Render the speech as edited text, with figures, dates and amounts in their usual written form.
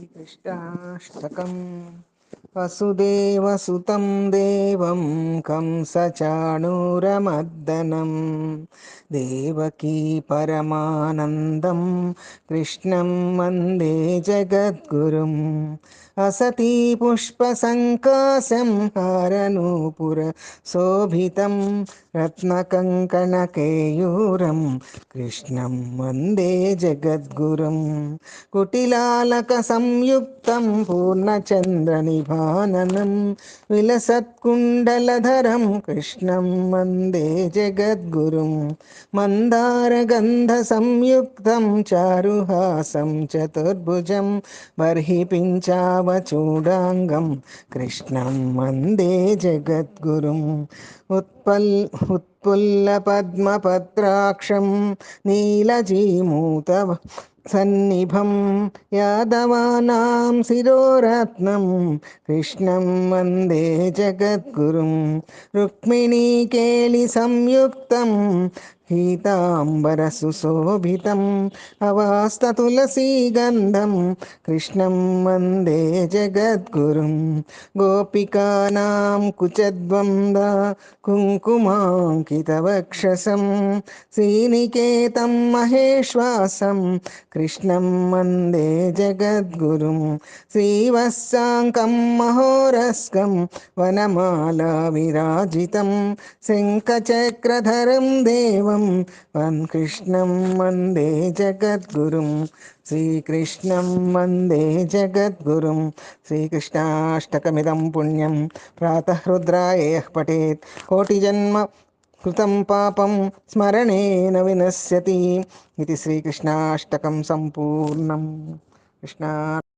कृष्णाष्टकम् वसुदेवसुतं देवं कंसचाणूरमर्दनं देवकी परमानन्दं कृष्णं वन्दे जगद्गुरुम् असती पुष्पसङ्काशं हारनूपुरशोभितं रत्नकङ्कणकेयूरं कृष्णं वन्दे जगद्गुरुम् कुटिलालकसंयुक्तं पूर्णचन्द्रनिभाननं विलसत्कुण्डलधरं कृष्णं वन्दे जगद्गुरुं मन्दारगन्धसंयुक्तं चारुहासं चतुर्भुजं बर्हि पिञ्चावचूडाङ्गं कृष्णं वन्दे जगद्गुरुम् उत्पुल्लपद्मपत्राक्षं नीलजीमूतव सन्निभं यादवानां शिरोरत्नं कृष्णं वन्दे जगद्गुरुं रुक्मिणीकेलिसंयुक्तं पीताम्बरसुशोभितम् अवास्ततुलसीगन्धं कृष्णं वन्दे जगद्गुरुं गोपिकानां कुचद्वन्द्व कुङ्कुमाङ्कितवक्षसं श्रीनिकेतं महेश्वासं कृष्णं वन्दे जगद्गुरुं श्रीवत्साङ्कं महोरस्कं वनमाला विराजितं शङ्खचक्रधरं देवं कृष्णं वन्दे जगद्गुरुं श्रीकृष्णं वन्दे जगद्गुरुं श्रीकृष्णाष्टकमिदं पुण्यं प्रातः रुद्राय यः पठेत् कोटिजन्म कृतं पापं स्मरणेन विनश्यति इति श्रीकृष्णाष्टकं सम्पूर्णं कृष्णा